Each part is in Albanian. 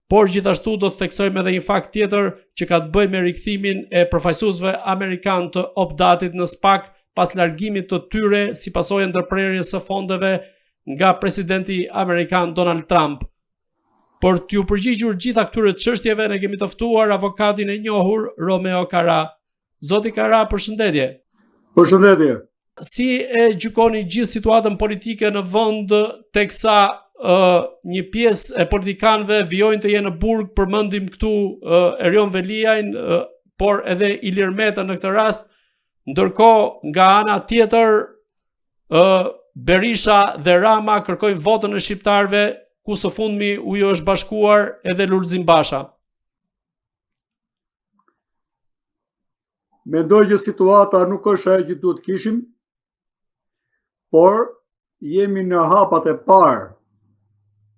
por gjithashtu do të theksojmë edhe një fakt tjetër që ka të bëjë me rikthimin e përfaqësuesve amerikanë të Opdatit në SPAK pas largimit të tyre si pasojë ndërprerjes së fondeve nga presidenti amerikan Donald Trump. Por t'ju përgjigjur gjitha këtyre çështjeve ne kemi të ftuar avokatin e njohur Romeo Kara. Zoti Kara, përshëndetje. Përshëndetje. Si e gjykoni gjithë situatën politike në vend teksa një pjesë e politikanëve vijojnë të jenë në burg, përmendim këtu Erion Veliajn, por edhe Ilir Meta në këtë rast, ndërkohë nga ana tjetër Berisha dhe Rama kërkojnë votën e shqiptarëve, ku së fundmi u është bashkuar edhe Lulzim Basha. Mendoj që situata nuk është ajo që duhet kishim, por jemi në hapat e parë,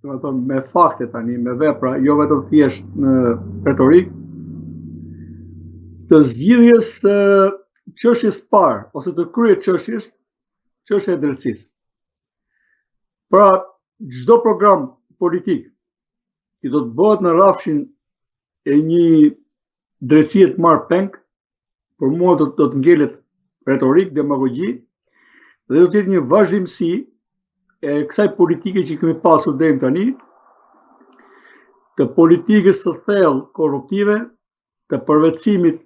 me fakte tani, me vepra, jo vetëm thjesht në retorik, të zgjidhjes çështjes parë ose të kryet çështja e drejtësisë. Pra, çdo program politik që do të bëhet në rrafshin e një drejtësie të marrë peng, për mua do të ngelet retorik, demagogji, dhe do të jetë një vazhdimsi e kësaj politike që kemi pasur deri tani, të politikës së thellë korruptive, të përvetësimit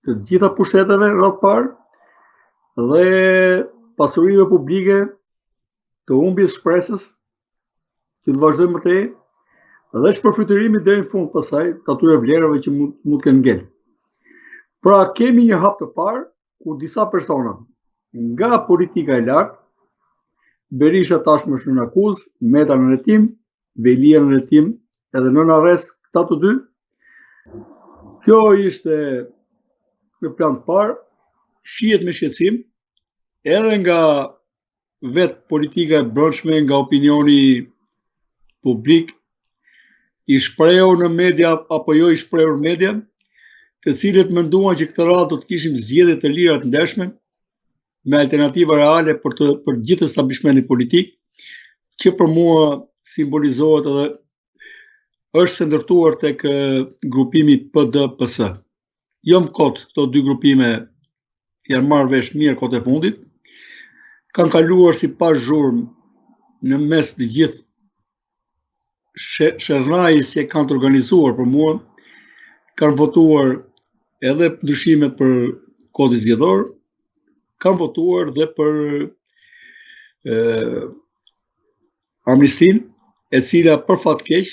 të gjitha pushteteve rreth parë dhe pasurive publike, të humbjes shpresës, që të vazhdojmë mëtej, dhe shpërfrytërimit deri në fund pasaj të atyre vlerave që mund të kenë ngel. Pra kemi një hap të parë ku disa persona nga politika e lartë, Berisha tashmë është në akuzë, Meta në hetim, Velia në hetim, edhe në arrest këta të dy. Kjo ishte në plan të parë, shihet me shqetësim, edhe nga vetë politika e brendshme, nga opinioni publik, i shprehur në media apo jo i shprehur në media, të cilët menduan që këtë radhë do të kishim zgjedhje të lira të ndershme, me alternativa reale për gjithë establishmentin politik, që për mua simbolizohet edhe është se ndërtuar tek grupimi PD-PS. Jo më kot, këto dy grupime janë marrë vesh mirë kohët e fundit, kanë kaluar si pas zhurmë në mes të gjithë sherrnajës që kanë të organizuar për mua, kanë votuar edhe ndryshimet për kodin zgjedhor, kanë votuar dhe për amnistin, e cila për fat keq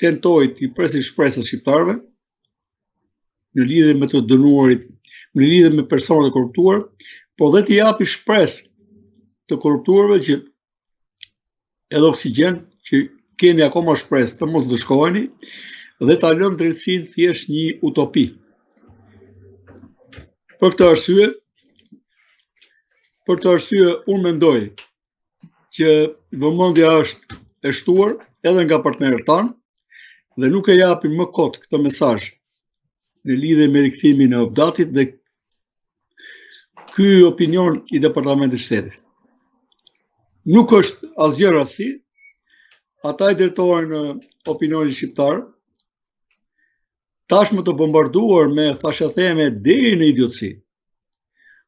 tentoi të presi shpresat shqiptarëve në lidhje me të dënuarit, në lidhje me personat e korruptuar, por dhe të japi shpresë të korruptuarve që edhe oksigjen, që keni akoma shpresë të mos ndëshkoheni dhe ta lënë drejtësinë thjesht një utopi. Për këtë arsye, unë mendoj që vëmendja është e shtuar edhe nga partnerët tanë dhe nuk e japin më kot këtë mesazh në lidhje me rikthimin e Opdatit dhe ky opinion i Departamentit të Shtetit. Nuk është asgjë rasti, ata i drejtohen opinionit shqiptar, tashmë të bombarduar me thashëtheme deri në idiotësi.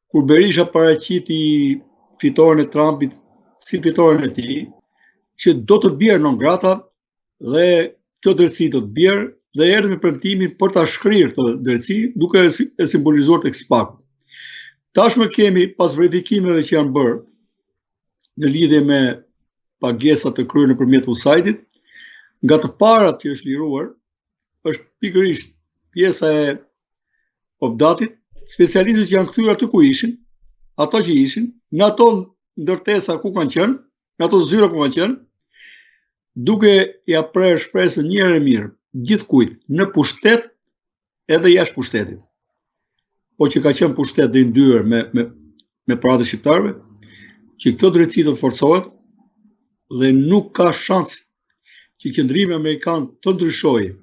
Kur Berisha paraqiti fitoren e Trumpit si fitoren e tij, që do të bjerë non grata dhe kjo drejtësi do të bjerë dhe erdhi me premtimin për ta shkrirë këtë drejtësi, duke e simbolizuar tek SPAK. Tashmë kemi pas verifikimeve që janë bërë në lidhje me pagesat të kryer nëpërmjet USAID-it, nga të parat që është liruar është pikërisht pjesa e Opdatit, specialistët që janë kthyer aty ku ishin, ato që ishin, në ato ndërtesa ku kanë qenë, në ato zyra ku kanë qenë, duke ja prerë shpresën një herë mirë gjithkujt në pushtet edhe jashtë pushtetit. Po që ka qenë pushtet dhe ndyer me paratë shqiptarëve, që kjo drejtësi do të forcohet dhe nuk ka shans që qendrimi amerikan të ndryshojë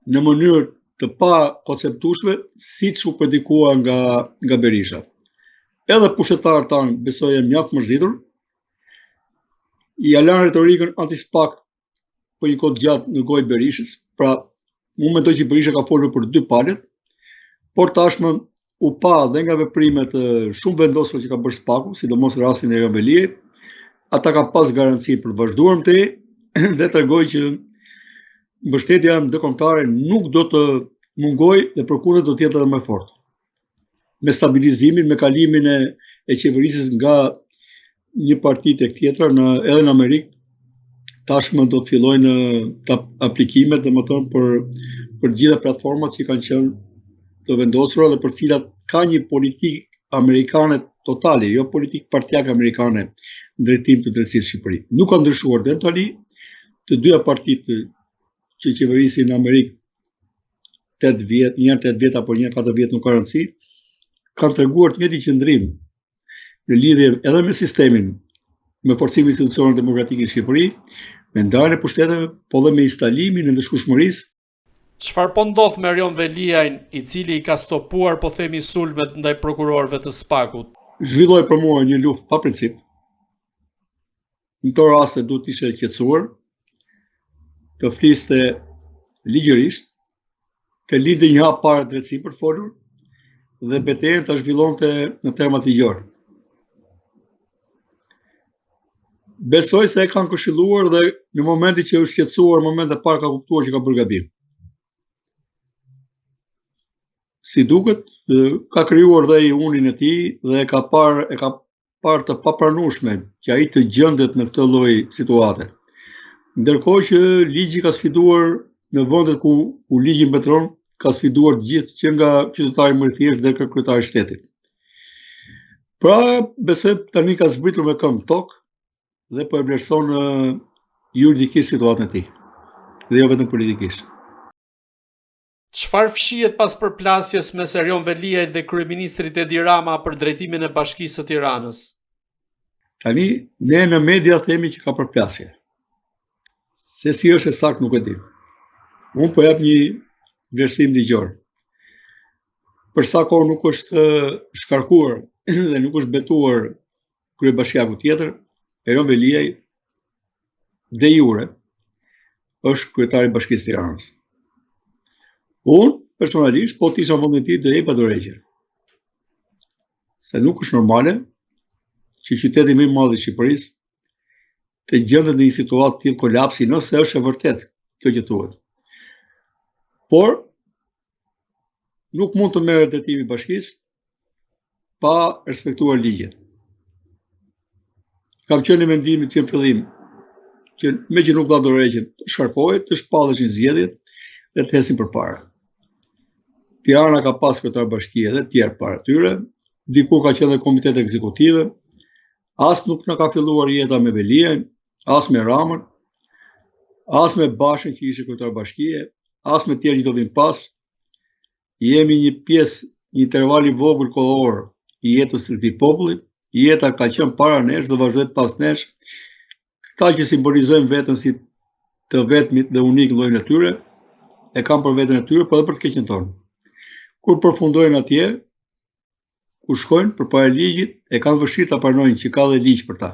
në mënyrë të pa konceptueshme, siç u predikua nga Berisha. Edhe pushtetarët tanë besoj janë mjaft mërzitur, ja lanë retorikën anti-SPAK për një kohë gjatë në gojë Berishës, pra unë mendoj që Berisha ka folur për 2 palët, por tashmë u pa dhe nga veprimet shumë vendosur që ka bërë SPAK-u, sidomos rastin e Veliaj, ata ka pas garanci për të vazhduar më tej dhe tregoj që mbështetja ndërkombëtare nuk do të mungojë dhe përkundër do të jetë edhe më fort. Me stabilizimin, me kalimin e qeverisjes nga një parti tek tjetra edhe në Amerikë, tashmë do të fillojnë aplikimet, domethënë për gjitha platformat që kanë qenë të vendosura dhe për cilat ka një politikë amerikane totale, jo politikë partijake amerikane në drejtim të drejtësisë Shqipëri. Nuk ka ndryshuar deri tani, të dyja partitë që qeverisin në Amerikë 8 vjet, një 8 vjet apo një 4 vjet nuk ka rëndësi, kanë treguar të njëjtin qëndrim në lidhje edhe me sistemin, me forcimin e institucioneve demokratike në Shqipëri, me ndarjen e pushteteve, po dhe me instalimin e ndëshkueshmërisë. Çfarë po ndodh me Erion Veliajn, i cili i ka stopuar po themi sulmet ndaj prokurorëve të SPAK-ut? Zhvilloi për mua një luftë pa princip. Në këto raste duhet të ishte qetësuar, të fliste ligjërisht, të lindte një hap para drejtësi për të folur dhe betejën ta zhvillonte në termat ligjor. Besoj se e kanë këshilluar dhe në momentin që u shqetësuar, në momentin e parë ka kuptuar që ka bërë gabim. Si duket, ka krijuar dhe i unin e tij dhe e ka parë të papranueshme që ai të gjendet në këtë lloj situate. Ndërkohë që ligji ka sfiduar në vendet ku ligji mbetëron, ka sfiduar gjithë që nga qytetari më i thjeshtë deri te kryetari i shtetit. Pra, besoj tani ka zbritur me këmbë tokë dhe po e vlerëson juridikisht situatën e tij, dhe jo vetëm politikisht. Çfarë fshihet pas përplasjes mes Erion Veliajt dhe kryeministrit Edi Rama për drejtimin e Bashkisë së Tiranës? Tani ne në media themi që ka përplasje. Se si është e saktë nuk e di. Unë po jap një vlerësim ligjor. Për sa kohë nuk është shkarkuar dhe nuk është betuar kryebashkiaku tjetër, Erion Veliaj de jure është kryetari i Bashkisë së Tiranës. Unë, personalisht, po t'isha vendin e tij do jepa dorëheqje. Se nuk është normale që qyteti më i madh i Shqipërisë të gjendet në një situatë tillë kolapsi, nëse është e vërtet kjo që thuhet. Por nuk mund të merret drejtimi i bashkisë pa respektuar ligjet. Kam qenë në mendimin që në fillim që me që nuk dha dorëheqjen, të shkarkohet, të shpalleshin zgjedhjet dhe të hesin përpara. Tirana ka pas kryetar bashkie dhe tjerë para tyre, diku ka qenë dhe komitet ekzekutive, as nuk na ka filluar jeta me Veliajn, as me Ramën, as me Bashën që ishte kryetar bashkie, as me tjerë që do vinë pas. Jemi një pjesë, një interval i vogël kohor i jetës së këtij populli, jeta ka qenë para nesh, do vazhdojë pas nesh. Këta që simbolizojnë veten si të vetmit dhe unik llojin e tyre, e kanë për veten e tyre, por edhe për të keqen tonë. Kur përfundojnë atje, kur shkojnë përpara ligjit, e kanë vështirë ta pranojnë që ka dhe ligj për ta.